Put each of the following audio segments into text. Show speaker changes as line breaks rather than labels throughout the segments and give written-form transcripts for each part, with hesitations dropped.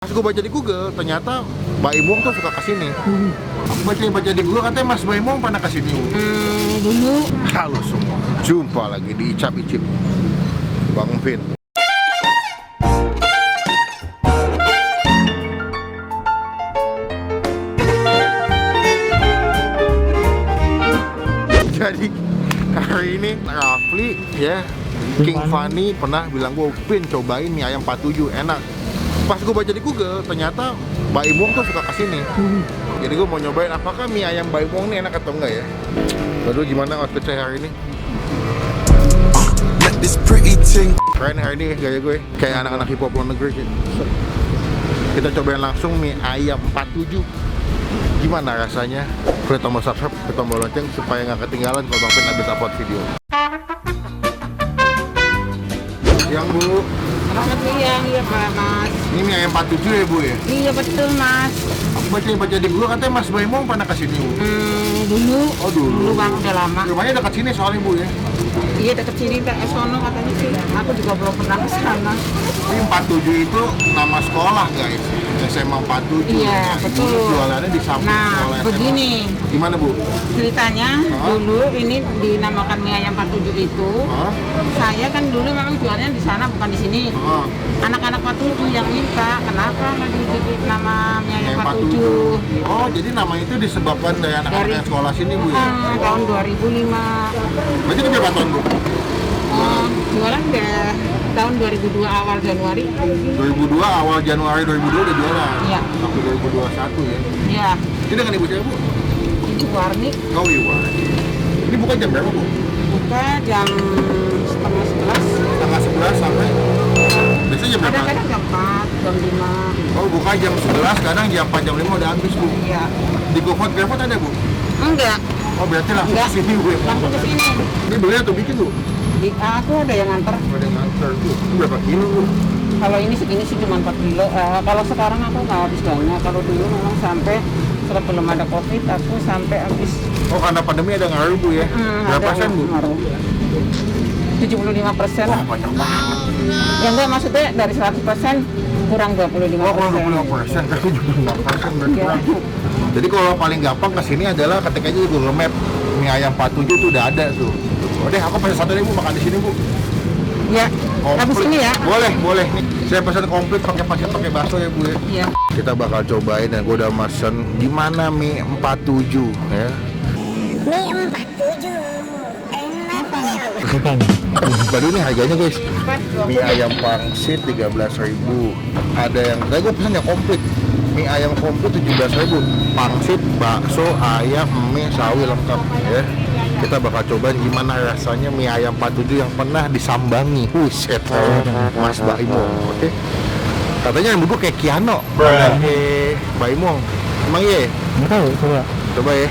Pas gue baca di Google, ternyata Mbak Imong tuh suka kesini. Aku baca di Google katanya Mas Mbak Imong pernah kesini.
Dulu.
Halo semua, jumpa lagi di Icap Icip Bang Vin. Jadi hari ini Rafli ya, King Fanny pernah bilang gue, Vin cobain mie ayam 47 enak. Pas gue baca di Google, ternyata Mbak Imong tuh suka kesini. Jadi gue mau nyobain apakah mie ayam Mbak Imong ini enak atau enggak ya. Lalu gimana outfit saya hari ini? Keren hari ini gaya gue, kayak anak-anak hip hop luar negeri sih. Kita cobain langsung mie ayam 47. Gimana rasanya? Klik tombol subscribe, klik tombol lonceng supaya nggak ketinggalan kalau Bang Vin habis upload video. Yang Bu,
Selamat siang, iya Pak Mas.
ini mie ayam 47 ya Bu ya?
Iya betul Mas.
Aku baca di Google katanya Mas Mbak Imong pernah kesini Bu.
Dulu.
Oh dulu.
Dulu Bang, udah lama.
Rumahnya dekat sini soalnya Bu ya.
Iya deket sini, sono katanya sih. Aku juga belum pernah ke sana.
Ini 47 itu nama sekolah guys, SMA 47.
Iya,
Nah,
betul.
Ibu jualannya di samping
Nah,
sekolah SMA.
begini.
Gimana Bu?
Ceritanya dulu ini dinamakan mie ayam 47 itu.
Hah?
Saya kan dulu memang jualnya di sana bukan di sini.
Hah?
Anak-anak 47 yang minta, kenapa nggak dibikin nama mie ayam
Yang
47?
Oh, jadi nama itu disebabkan dari anak-anak
Dari-
yang sekolah sini Bu ya?
Tahun 2005.
Berarti itu berapa tahun Bu?
Jualan udah tahun 2002 awal Januari.
2002, awal Januari 2002 udah jualan.
Iya.
Sampai 2021 ya.
Ya,
Ini dengan ibu saya Bu?
ini warnik
Oh iya. Ini buka jam berapa Bu?
buka jam setengah 11.
Setengah 11 sampai? Biasanya jam berapa?
Kadang-kadang jam 4, jam 5.
Oh buka jam 11, kadang jam 4, jam 5 udah habis Bu.
Iya.
Di GoFood, GrabFood ada Bu?
Enggak,
Oh berarti langsung
Enggak.
ke sini Bu ya?
langsung ke sini.
Ini beli atau bikin Bu?
Aku ada yang nganter.
Ada yang nganter Bu. Ini berapa kilo Bu?
Kalau ini segini sih cuma 4 kilo. Kalau sekarang aku nggak habis banyak. Kalau dulu memang sampai sebelum ada COVID aku sampai habis.
Oh karena pandemi ada ngaruh Bu ya? Berapa persen Bu?
75%.
Wah banyak banget.
Ya enggak, maksudnya dari 100% kurang 25%.
Oh kurang 20%, tapi 25% berkurang. Jadi kalau paling gampang kesini adalah ketik aja di Google Map mie ayam 47 tuh udah ada tuh. Oh deh, aku pesan satu deh Bu, makan di sini Bu.
Ya, habis ini ya.
Boleh nih. Saya pesan komplit pakai pasir pakai bakso ya Bu ya.
Iya.
Kita bakal cobain dan gue udah mesen gimana mie 47 ya.
Mie 47 enak ya.
Baru ini harganya guys. Mie ayam pangsit 13.000. Ada yang tadi gue pesan yang komplit. Mie ayam komplit 17.000. Pangsit, bakso, ayam, mie, sawi lengkap ya. Kita bakal cobain gimana rasanya mie ayam 47 yang pernah disambangi. Buset, Mas Mbak Imong. Oke. Katanya yang duduk kayak Kiano. Mbak Imong. Emang iya?
Nggak tahu, coba.
Coba ya.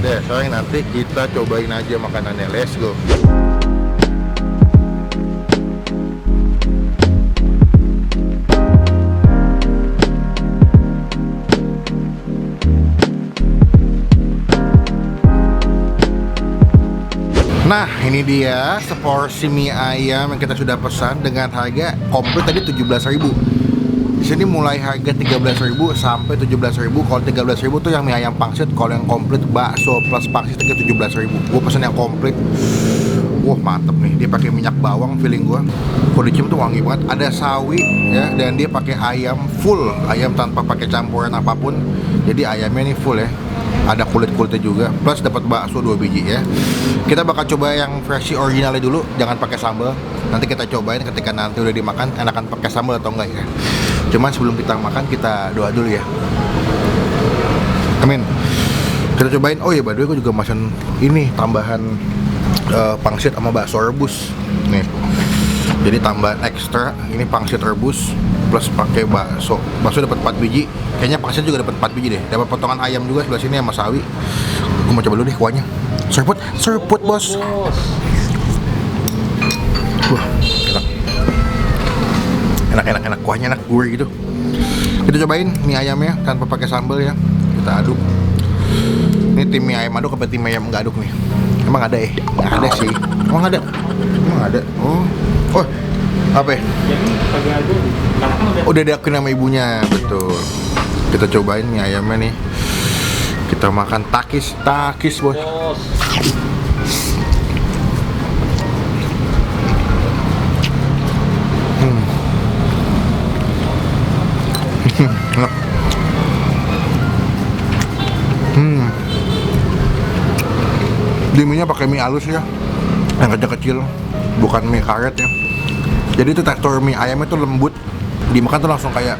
Deh, sekarang nanti kita cobain aja makanannya. Let's go. Nah, ini dia seporsi mie ayam yang kita sudah pesan dengan harga komplit tadi 17.000. Di sini mulai harga 13.000 sampai 17.000. Kalau 13.000 tuh yang mie ayam pangsit, kalau yang komplit bakso plus pangsit itu 17.000. Gue pesen yang komplit. Wah, mantep nih. Dia pakai minyak bawang feeling gue. Kalau dicium tuh wangi banget. Ada sawi ya, dan dia pakai ayam full, ayam tanpa pakai campuran apapun. Jadi ayamnya nih full ya. Ada kulit-kulitnya juga, plus dapat bakso 2 biji ya. Kita bakal coba yang versi originalnya dulu, jangan pakai sambal. Nanti kita cobain ketika nanti udah dimakan enakan pakai sambal atau enggak ya. Cuman sebelum kita makan kita doa dulu ya. Amin. Kita cobain. Oh iya, by the way, gue juga mesen ini tambahan pangsit sama bakso rebus nih. Jadi tambahan ekstra ini pangsit rebus plus pakai bakso. Bakso dapat 4 biji. Kayaknya pangsit juga dapat 4 biji deh. Dapat potongan ayam juga sebelah sini sama sawi. Gue mau coba dulu deh kuahnya. Serput bos. Wah, enak kuahnya enak, gurih gitu. Kita cobain mie ayamnya tanpa pakai sambal ya. Kita aduk. Ini tim mie ayam aduk apa tim mie ayam nggak aduk nih? Emang ada ya? Nggak ada sih. Emang ada? Oh. Apa ya?
Jadi pagi aja. Karena kan udah
Udah diakuin sama ibunya, betul. Kita cobain nih ayamnya nih. Kita makan takis bos.
bos.
Enak. Di mie-nya pakai mie halus ya, yang kecil-kecil, bukan mie karet ya. Jadi itu tekstur mie ayamnya tuh lembut, dimakan tuh langsung kayak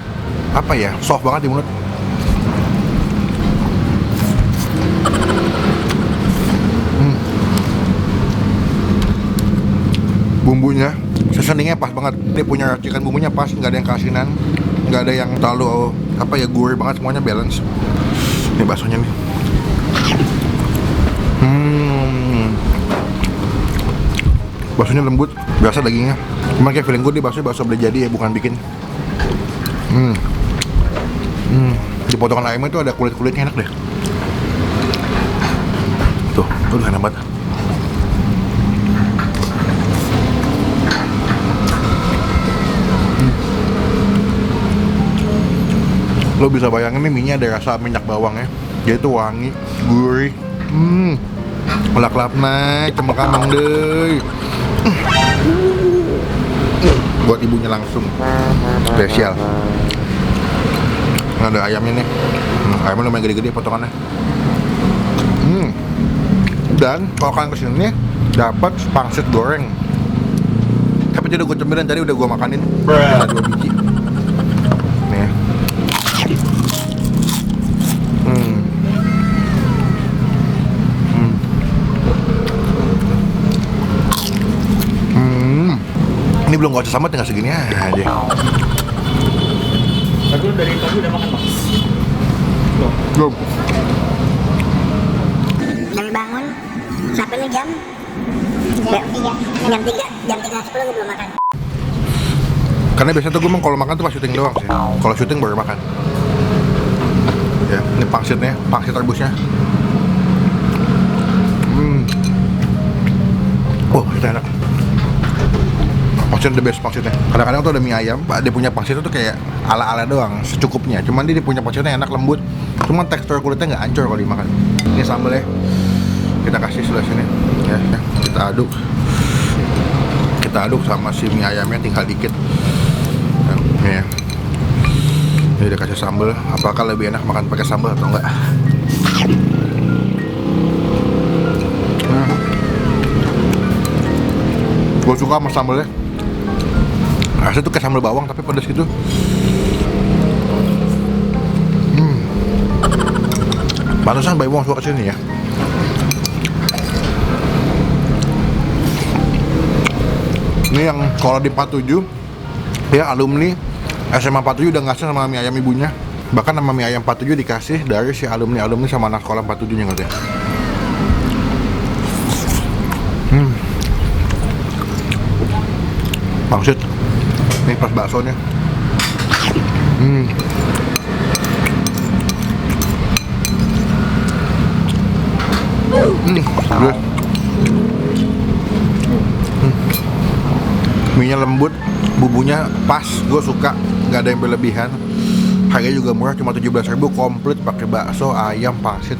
apa ya, soft banget di mulut. Bumbunya, seasoningnya pas banget. Dia punya racikan bumbunya pas, nggak ada yang keasinan, nggak ada yang terlalu apa ya, gurih banget, semuanya balance. Ini baksonya nih. Baksonya lembut, berasa dagingnya. Cuma kayak feeling gue di bakso beli jadi ya, bukan bikin. Di potongan ayamnya itu ada kulit-kulitnya, enak deh. Tuh enak banget. Lo bisa bayangin nih, mie-nya ada rasa minyak bawang ya. Dia itu wangi, gurih. Lap-lap naik, cemekam mang deh. Buat ibunya langsung spesial. Nah, ada ayamnya nih. Ayamnya lumayan gede-gede potongannya. Dan kalau kalian kesini dapat pangsit goreng. Tapi udah gue cemilin tadi, udah gue makanin. Ada 2 biji. Nih. Ini belum gak usah sama, tinggal segini aja.
Tapi lu dari tadi udah makan bang?
Belum.
Dari bangun sampai nih jam 3 10 gue belum makan.
Karena biasanya tuh gue kalau makan tuh pas syuting doang sih. Kalau syuting baru makan. Ya, ini pangsitnya, pangsit rebusnya. Oh, itu enak. Pangsit the best pangsitnya. Kadang-kadang tuh ada mie ayam, dia punya pangsit tuh kayak ala-ala doang, secukupnya. Cuman dia punya pangsitnya enak, lembut. Cuman tekstur kulitnya nggak hancur kalau dimakan. Ini sambal ya. Kita kasih sebelah sini. Ya, kita aduk. Kita aduk sama si mie ayamnya, tinggal dikit. Ya. Ini udah kasih sambal. Apakah lebih enak makan pakai sambal atau enggak? Gue suka sama sambalnya. Rasanya tuh kayak sambal bawang tapi pedas gitu. Pantesan Bayi Wong suka kesini ya. Ini yang kalau di 47 ya, alumni SMA 47 udah ngasih sama mie ayam ibunya. Bahkan sama mie ayam 47 dikasih dari si alumni sama anak sekolah 47 nya ngerti. Pangsit. Ini pas baksonya. Good. Mie-nya lembut, bumbunya pas, gue suka, nggak ada yang berlebihan. Harganya juga murah, cuma 17.000, komplit pakai bakso, ayam, pangsit.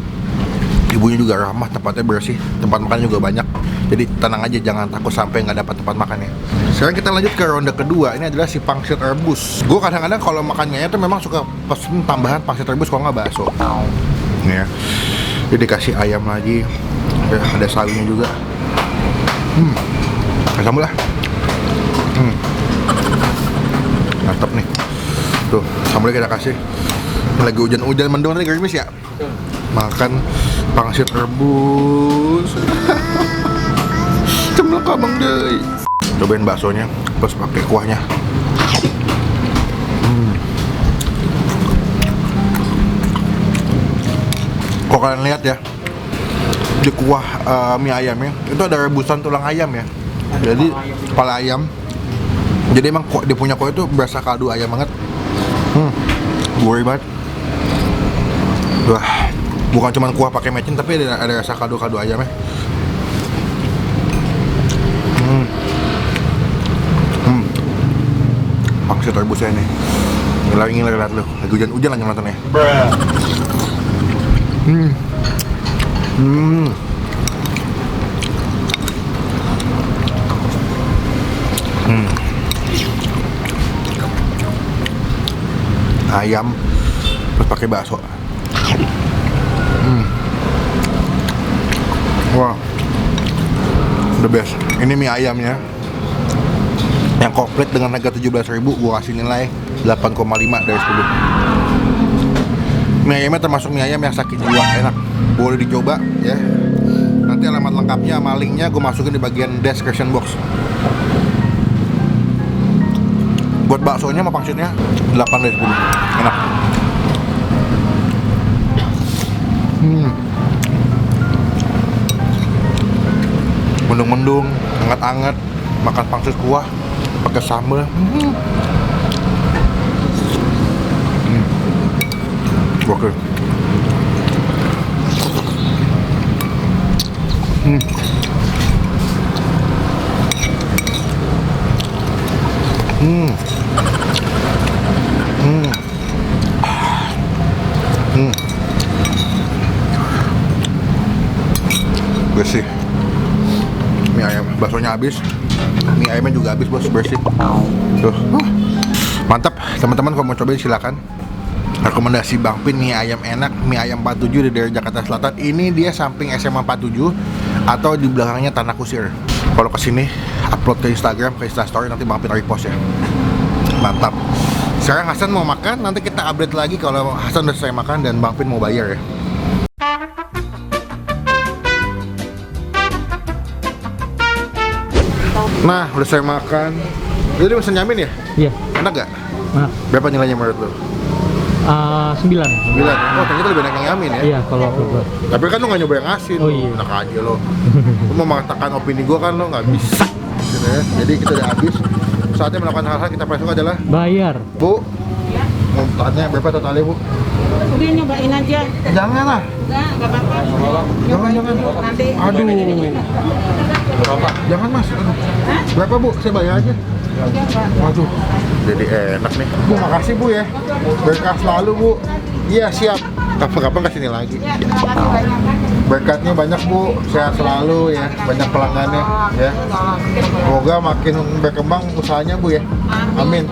Ibunya juga ramah, tempatnya bersih, tempat makan juga banyak. Jadi tenang aja, jangan takut sampai nggak dapat tempat makannya. Sekarang kita lanjut ke ronde kedua. Ini adalah si pangsit rebus. Gue kadang-kadang kalau makannya itu memang suka pesen tambahan pangsit rebus kalau nggak bakso. Ya, jadi dikasih ayam lagi, ya, ada sawinya juga. Sambal lah. Mantap nih. Tuh, sambalnya kita kasih. Lagi hujan-hujan mendung tadi gerimis ya. Makan pangsit rebus. Cemlek abang deh. Cobain baksonya, plus pakai kuahnya. Kok kalian lihat ya, di kuah mie ayamnya itu ada rebusan tulang ayam ya. Jadi kepala ayam. Jadi emang dia punya kuah itu berasa kaldu ayam banget. Gurih banget. Wah, bukan cuma kuah pakai mecin tapi ada rasa kaldu ayamnya. si rebusnya nih. Ngiler lihat lu, lagi hujan-hujan lagi nontonnya. Ayam terus pakai bakso. Wah, the best. Ini mie ayamnya yang komplit dengan harga 17.000, gua kasih nilai 8,5 dari 10. Mie ayamnya termasuk mie ayam yang sakit jiwa, enak, boleh dicoba ya. Nanti alamat lengkapnya sama linknya gue masukin di bagian description box. Buat baksonya sama pangsitnya 8 dari 10, enak. Mendung-mendung, hangat-hangat, makan pangsit kuah pakai sambal. Oke. Bersih. Mie ayam, baksonya habis, mie ayamnya juga habis bos, bersih. Tuh, mantap. Teman-teman kalau mau cobain silakan. Rekomendasi Bang Pin mie ayam enak, mie ayam 47 dari Jakarta Selatan. Ini dia samping SMA 47 atau di belakangnya Tanah Kusir. Kalau kesini upload ke Instagram, ke Instastory, nanti Bang Pin repost ya. Mantap. Sekarang Hasan mau makan, nanti kita update lagi kalau Hasan udah selesai makan dan Bang Pin mau bayar ya. Nah, udah saya makan. Jadi pesan nyamin ya?
Iya.
Enak gak?
Nah,
Berapa nilainya menurut lo?
9.
9. Oh, ternyata lebih enak yang nyamin ya?
Iya, kalau gua.
Tapi kan lo gak nyoba yang asin.
Oh, iya.
Enak aja lo. Lo mau mengatakan opini gue kan lo gak bisa. Gitu ya. Jadi kita udah habis. Saatnya melakukan hal-hal kita paling suka adalah
Bayar.
Bu, mau tanya berapa totalnya Bu?
Udah nyobain aja.
Jangan lah.
Enggak apa-apa.
Jangan.
Nanti
Aduh. Jangan mas. Aduh. Berapa Bu? Saya bayar aja. Waduh. Jadi enak nih. Bu, makasih Bu ya. Berkah selalu Bu. Iya siap. Kapan-kapan kesini lagi. Berkatnya banyak Bu, sehat selalu ya, banyak pelanggannya ya. Semoga makin berkembang usahanya Bu ya. Amin.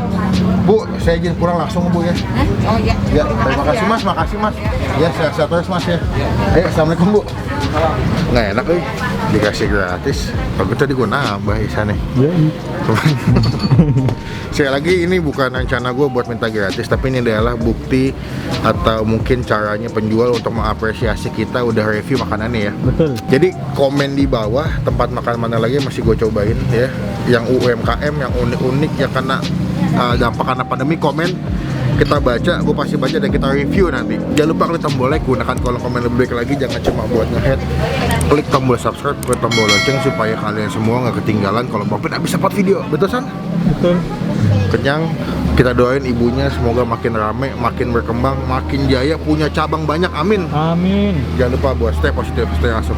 Bu, saya izin pulang langsung Bu ya.
Oh iya.
Ya, terima kasih Mas, makasih Mas. Ya, sehat-sehat terus Mas ya. Ayo, assalamualaikum Bu. Nggak enak nih, dikasih gratis. Kalau tadi gue nambah isannya.
Iya.
Sekali lagi ini bukan rencana gue buat minta gratis, tapi ini adalah bukti atau mungkin caranya penjual untuk mengapresiasi kita udah review makanannya ya.
Betul.
Jadi komen di bawah tempat makan mana lagi yang masih gue cobain ya, yang UMKM, yang unik-unik, yang kena dampak karena pandemi, komen kita baca, gue pasti baca dan kita review nanti. Jangan lupa klik tombol like, gunakan kolom komen lebih baik lagi, jangan cuma buat nge-head. Klik tombol subscribe, klik tombol lonceng supaya kalian semua nggak ketinggalan kalau Bang Pin habis dapat video. Betul San?
Betul.
Kenyang. Kita doain ibunya semoga makin rame, makin berkembang, makin jaya, punya cabang banyak. Amin.
Amin.
Jangan lupa buat stay positif, stay awesome.